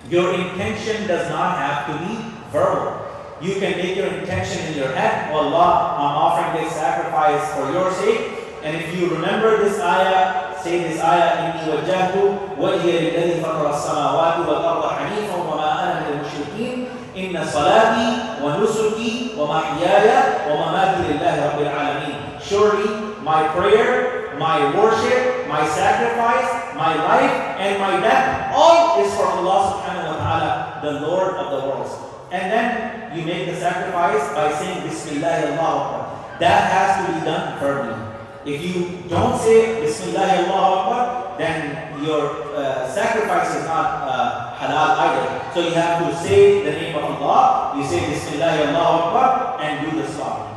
Your intention does not have to be verbal. You can make your intention in your head. Oh Allah, I'm offering this sacrifice for your sake. And if you remember this ayah, say this ayah, إِنِّي وَجَّهْتُ وَجْهِيَ لِلَّذِي فَطَرَ السَّمَاوَاتِ وَالْأَرْضَ حَنِيفًا وَمَا أَنَا مِنَ الْمُشْرِكِينَ إِنَّ صَلَاتِي وَنُسُكِي وَمَحْيَايَ وَمَمَاتِي لِلَّهِ رَبِّ الْعَالَمِينَ. Surely my prayer, my worship, my sacrifice, my life, and my death, all is for Allah subhanahu wa ta'ala, the Lord of the worlds. And then you make the sacrifice by saying Bismillah Allahu Akbar. That has to be done verbally. If you don't say Bismillah Allahu Akbar, then your sacrifice is not halal either. So you have to say the name of Allah, you say Bismillah Allahu Akbar, and do the slaughter.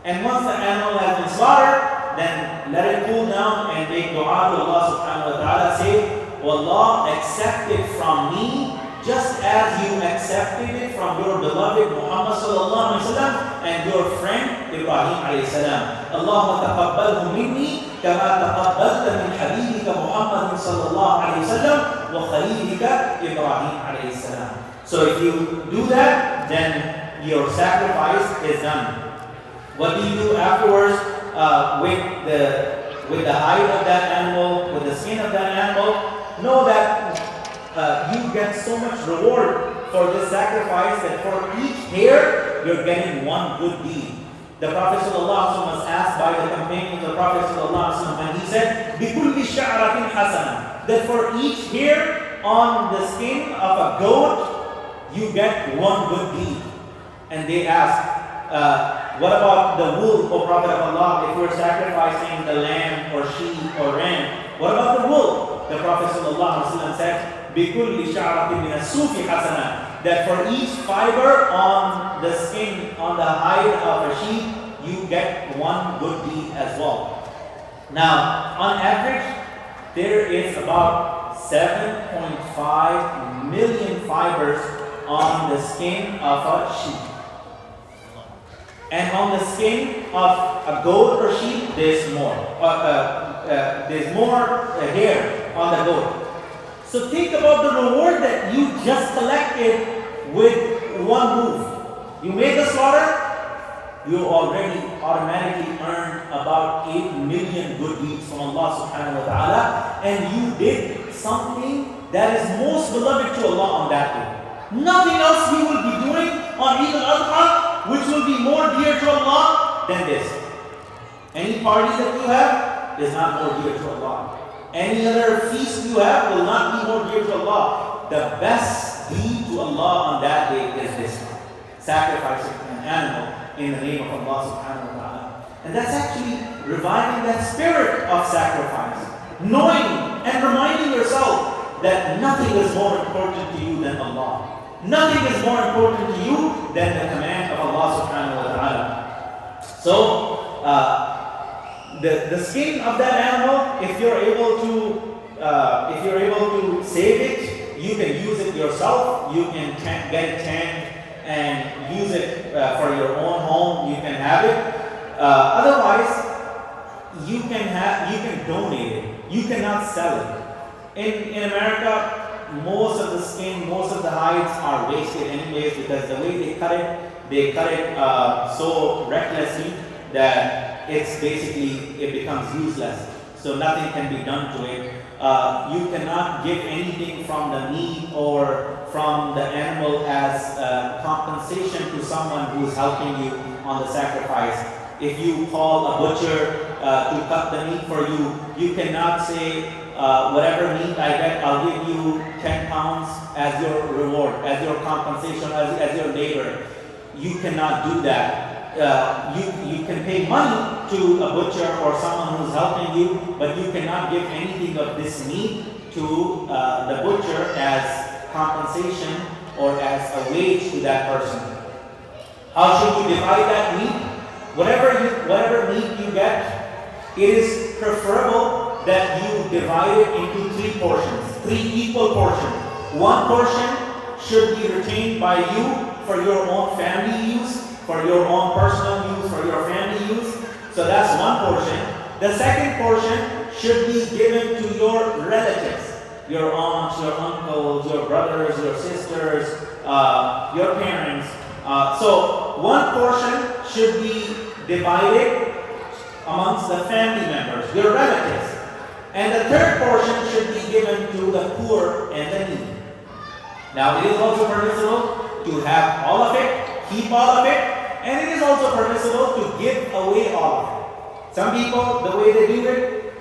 And once the animal has been slaughtered, then let it cool down and make dua to Allah subhanahu wa ta'ala. Say, oh Allah, accept it from me just as you accepted it from your beloved Muhammad sallallahu alaihi wasallam and your friend Ibrahim alayhi salam. Allahumma taqabbalhu minni kama taqabbalta min habibika Muhammad sallallahu alaihi wasallam wa khalilika Ibrahim alayhi salam. So if you do that, then your sacrifice is done. What do you do afterwards with the hide of that animal, with the skin of that animal? Know that you get so much reward for this sacrifice that for each hair you're getting one good deed. The Prophet ﷺ was asked by the companions of the Prophet ﷺ, and he said, بِكُلِّ شَعْرَةٍ حَسَنًا, that for each hair on the skin of a goat you get one good deed. And they asked, what about the wool, O Prophet of Allah? If we're sacrificing the lamb or sheep or ram, what about the wool? The Prophet ﷺ said, بِكُلِّ شَعْرَةٍ مِنَ السُّوفِ حَسَنًا, that for each fiber on the skin, on the hide of a sheep, you get one good deed as well. Now, on average, there is about 7.5 million fibers on the skin of a sheep. And on the skin of a goat or sheep, there's more. There's more hair on the goat. So think about the reward that you just collected with one move. You made the slaughter, you already automatically earned about 8 million good deeds from Allah subhanahu wa ta'ala, and you did something that is most beloved to Allah on that day. Nothing else we will be doing on Eid al-Adha which will be more dear to Allah than this. Any party that you have is not more dear to Allah. Any other feast you have will not be more dear to Allah. The best deed to Allah on that day is this one. Sacrificing an animal in the name of Allah subhanahu wa ta'ala. And that's actually reviving that spirit of sacrifice. Knowing and reminding yourself that nothing is more important to you than Allah. Nothing is more important to you than the command of Allah subhanahu wa ta'ala. So, the skin of that animal, if you're able to save it, you can use it yourself. You can get it tanned and use it for your own home. You can have it. Otherwise, you can donate it. You cannot sell it. In America, most of the skin, most of the hides are wasted anyways, because the way they cut it so recklessly that it becomes useless. So nothing can be done to it. You cannot give anything from the meat or from the animal as compensation to someone who is helping you on the sacrifice. If you call a butcher to cut the meat for you, you cannot say, whatever meat I get, I'll give you 10 pounds as your reward, as your compensation, as your labor. You cannot do that. You can pay money to a butcher or someone who's helping you, but you cannot give anything of this meat to the butcher as compensation or as a wage to that person. How should you divide that meat? Whatever meat you get, it is preferable that you divide it into 3 portions, 3 equal portions. 1 portion should be retained by you for your own family use, for your own personal use, for your family use. So that's 1 portion. The second portion should be given to your relatives, your aunts, your uncles, your brothers, your sisters, your parents. So 1 portion should be divided amongst the family members, your relatives. And the third portion should be given to the poor and the needy. Now, it is also permissible to have all of it, keep all of it, and it is also permissible to give away all of it. Some people, the way they do it,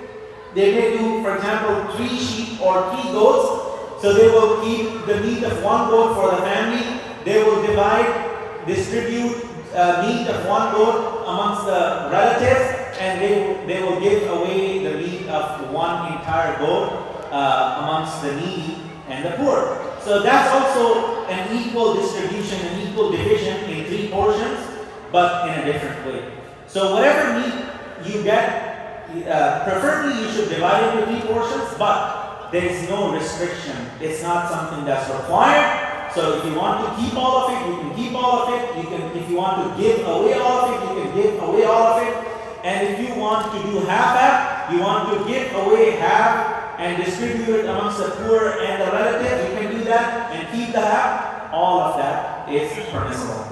they may do, for example, 3 sheep or 3 goats. So they will keep the meat of 1 goat for the family. They will distribute meat of 1 goat amongst the relatives, and they will give away the meat of 1 entire goat amongst the needy and the poor. So that's also an equal distribution, an equal division in 3 portions, but in a different way. So whatever meat you get, preferably you should divide it into 3 portions, but there is no restriction. It's not something that's required. So if you want to keep all of it, you can keep all of it. If you want to give away all of it, you can give away all of it. And if you want to do half, you want to give away half and distribute it amongst the poor and the relatives, you can do that and keep the half. All of that is permissible.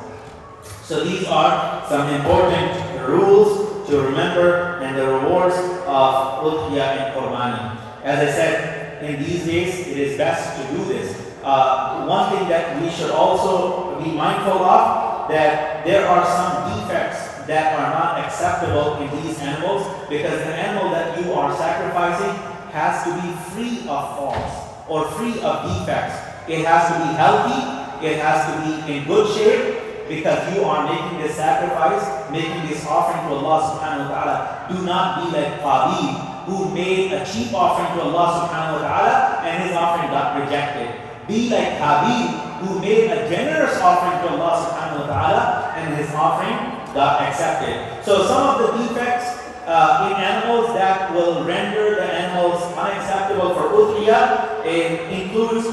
So these are some important rules to remember and the rewards of udhiya and qurbani. As I said, in these days, it is best to do this. One thing that we should also be mindful of, that there are some defects that are not acceptable in these animals, because the animal that you are sacrificing has to be free of faults or free of defects. It has to be healthy, it has to be in good shape, because you are making this sacrifice, making this offering to Allah subhanahu wa ta'ala. Do not be like Qabil, who made a cheap offering to Allah subhanahu wa ta'ala and his offering got rejected. Be like Qabil, who made a generous offering to Allah subhanahu wa ta'ala and his offering got accepted. So some of the defects in animals that will render the animals unacceptable for udhiya it includes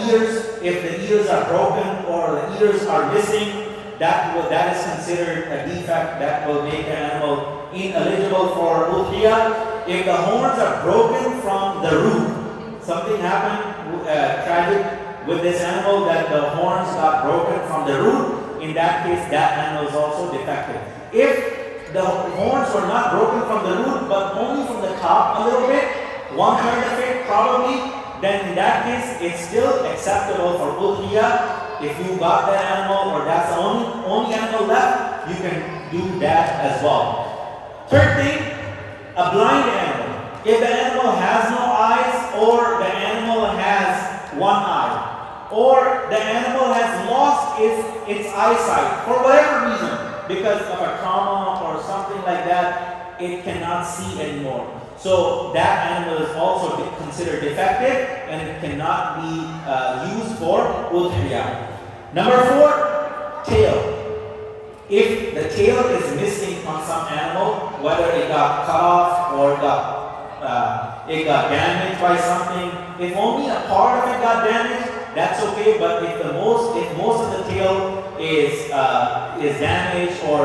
ears. If the ears are broken or the ears are missing, that is considered a defect that will make the animal ineligible for udhiya. If the horns are broken from the root, something happened tragic with this animal that the horns got broken from the root, in that case that animal is also defective. If the horns were not broken from the root but only from the top a little bit, 1/3 of it probably, then in that case it's still acceptable for udhiya. If you got that animal or that's the only animal left, you can do that as well. Third thing, a blind animal. If the animal has no eyes, or the animal has one eye, or the animal has lost its eyesight for whatever reason, because of a trauma or something like that, it cannot see anymore. So that animal is also considered defective and it cannot be used for udhiya. Number 4, tail. If the tail is missing on some animal, whether it got cut off or it got damaged by something, if only a part of it got damaged, that's okay. But if most of the tail is damaged or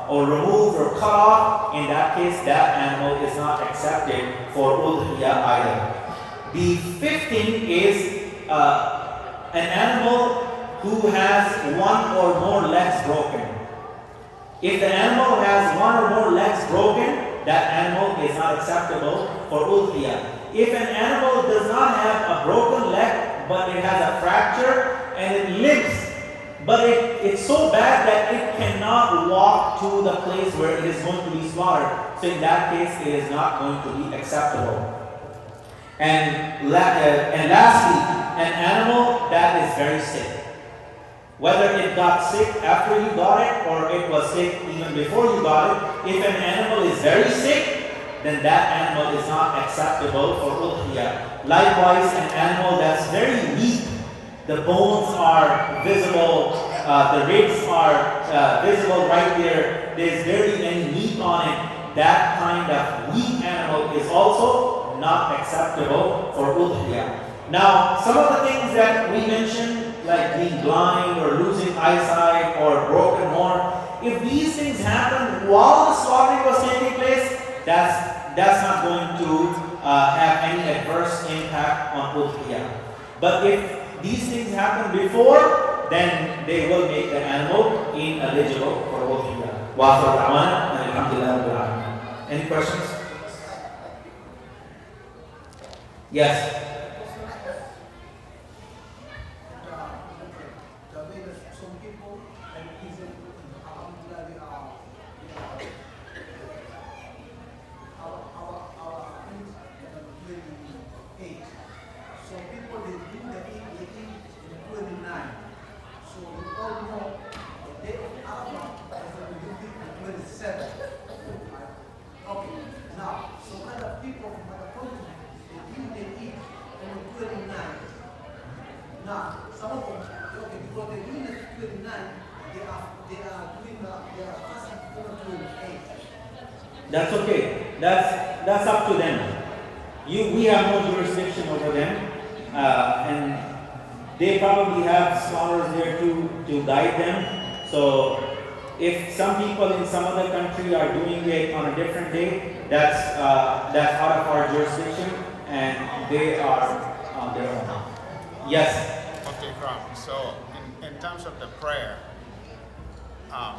removed or cut off, in that case, that animal is not accepted for udhiya either. The 5th thing is an animal who has one or more legs broken. If the animal has one or more legs broken, that animal is not acceptable for udhiya. If an animal does not have a broken leg, but it has a fracture and it limps, but it's so bad that it cannot walk to the place where it is going to be slaughtered, so in that case, it is not going to be acceptable. And lastly, an animal that is very sick. Whether it got sick after you got it or it was sick even before you got it, if an animal is very sick, then that animal is not acceptable for udhiya. Likewise, an animal that's very weak, the bones are visible, the ribs are visible right there, there's barely any meat on it, that kind of weak animal is also not acceptable for udhiya. Now, some of the things that we mentioned, like being blind or losing eyesight or broken horn, if these things happen while the slaughtering was taking place, that's not going to have any adverse impact on udhiya. But if these things happen before, then they will make the animal ineligible for udhiya. Wa akhir da'wana alhamdulillah rabbil alamin. Any questions? Yes. That's okay. That's up to them. We have no jurisdiction over them, and they probably have scholars there to guide them. So if some people in some other country are doing it on a different day, that's out of our jurisdiction, and they are on their own. Yes. Okay, Kram. So in terms of the prayer,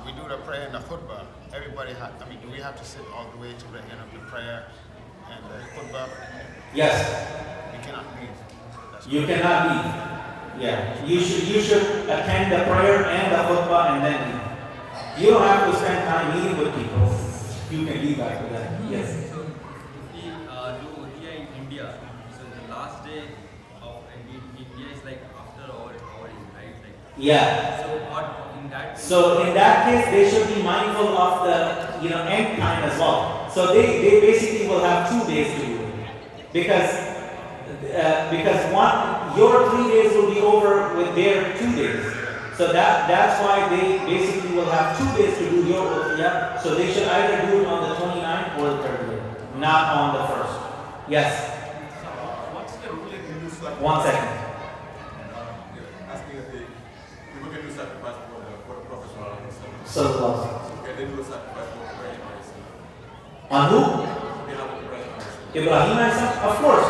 we do the prayer in the khutbah. Everybody do we have to sit all the way to the end of the prayer and the khutbah? Yes. We cannot leave. You cannot leave. Yeah. You should attend the prayer and the khutbah and then leave. You don't have to spend time meeting with people. You can leave after that. Yes. So if we do udhiya in India, so the last day of India is like after our right? Yeah. So what in that? So in that case, they should be mindful of the end time as well. So they basically will have 2 days to do it, because your 3 days will be over with their 2 days. So that's why they basically will have 2 days to do your udhiya. So they should either do it on the 29th or the 30th, not on the 1st. Yes. 1 second. Asking if people can do sacrifice for the Prophet. So, Can they do a sacrifice for Ibrahim? on who? Ibrahim Islam? Of course.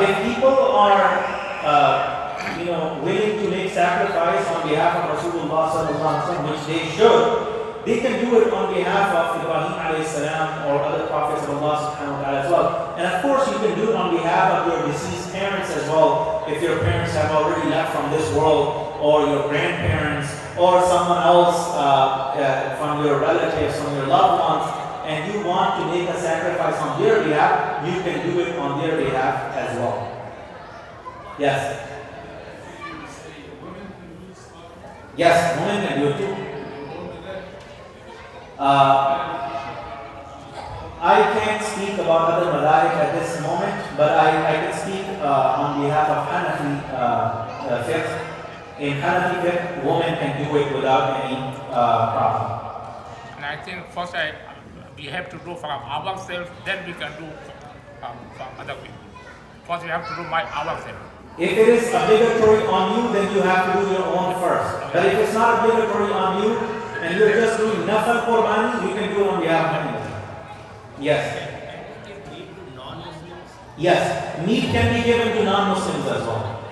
If people are, willing to make sacrifice on behalf of Rasulullah sallallahu alaihi wasallam, which they should, they can do it on behalf of Ibrahim alayhi salam or other prophets of Allah subhanahu wa ta'ala as well. And of course, you can do it on behalf of your deceased parents as well, if your parents have already left from this world, or your grandparents, or someone else from your relatives, from your loved ones, and you want to make a sacrifice on their behalf, you can do it on their behalf as well. Yes? Yes, women can do it too. I can't speak about other madhahib at this moment, but I can speak on behalf of Hanafi fiqh. In Hanafi fiqh, women can do it without any problem. And I think first we have to do from ourselves, then we can do from other people. First we have to do by ourselves. If it is obligatory on you, then you have to do your own first. But if it's not obligatory on you, and you're just doing nafal qurbani, you can do it on behalf of anyone. Yes. Give meat to non-Muslims? Yes. Meat can be given to non-Muslims as well.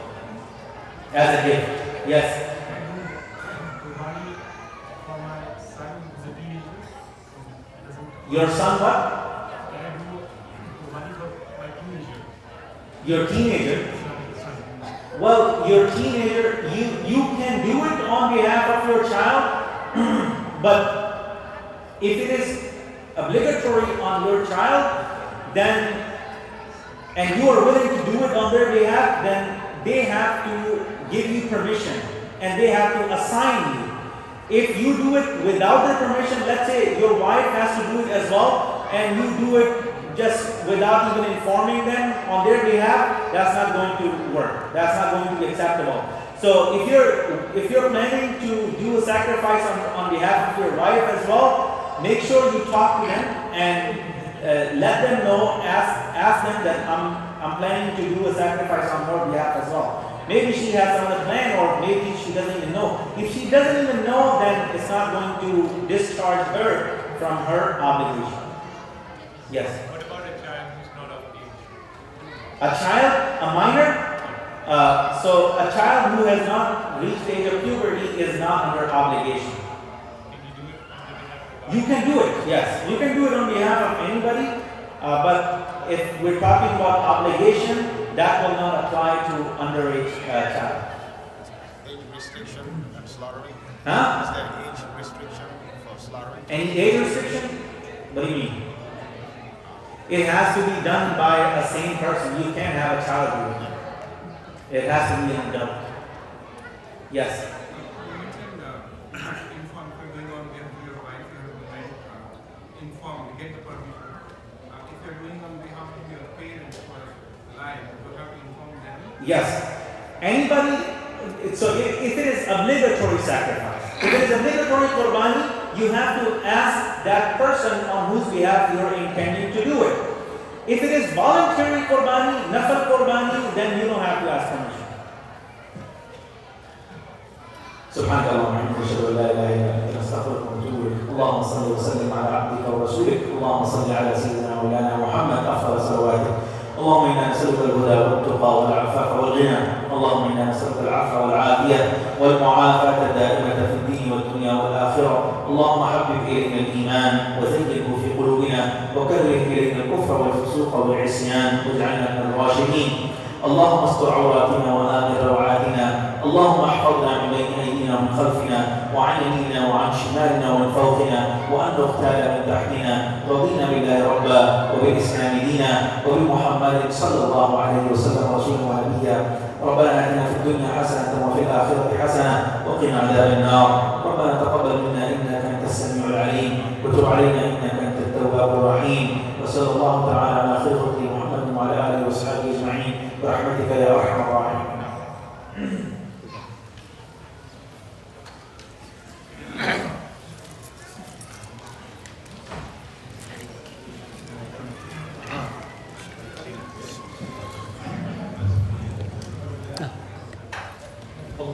As a gift. Yes. Your son what? Your teenager? Well, your teenager, you can do it on behalf of your child, but if it is obligatory on your child, then, and you are willing to do it on their behalf, then they have to give you permission and they have to assign you. If you do it without their permission, let's say your wife has to do it as well, and you do it just without even informing them on their behalf, that's not going to work. That's not going to be acceptable. So if you're planning to do a sacrifice on behalf of your wife as well, make sure you talk to them and let them know, ask them that I'm planning to do a sacrifice on her behalf as well. Maybe she has another plan, or maybe she doesn't even know. If she doesn't even know, then it's not going to discharge her from her obligation. Yes? What about a child who's not of age? A child, a minor? So a child who has not reached the age of puberty is not under obligation. Can you do it on the behalf of You can do it, yes. You can do it on behalf of anybody, but if we're talking about obligation, that will not apply to underage child. Age restriction and slaughtering? Huh? Is there age restriction for slaughtering? Any age restriction? What do you mean? It has to be done by a sane person. You can't have a child do it. It has to be an adult. Yes? You mentioned inform, if you're going on behalf of your wife, you have to inform, get the permission. If you're doing on behalf of your parents who are alive, you have to inform them. Yes. Anybody, so if it is obligatory sacrifice, if it is obligatory qurbani, you have to ask that person on whose behalf you are intending to do it. If it is voluntary qurbani, nafal qurbani, then you don't have to ask permission. سبحانك اللهم وبحمدك اشهد ان لا اله الا انت نستغفرك ونتوب اليك اللهم صل وسلم على عبدك ورسولك اللهم صل على سيدنا مولانا محمد افضل صلواتك اللهم انا نسالك الهدى والتقى والعفاف والغنى اللهم انا نسالك العفو والعافيه والمعافاه الدائمه في الدين والدنيا والاخره اللهم حبب الينا الايمان وزينه في قلوبنا وكره الينا الكفر والفسوق والعصيان واجعلنا من الراشدين اللهم استر عوراتنا وآمن روعاتنا اللهم احفظنا من بين ايدينا ومن خلفنا وعن يميننا وعن شمالنا ومن فوقنا وان نغتال من تحتنا رضينا بالله ربا وبالاسلام دينا وبمحمد صلى الله عليه وسلم رسولا ونبيا ربنا اتنا في الدنيا حسنه وفي الاخره حسنه وقنا عذاب النار ربنا تقبل منا انك انت السميع العليم وتب علينا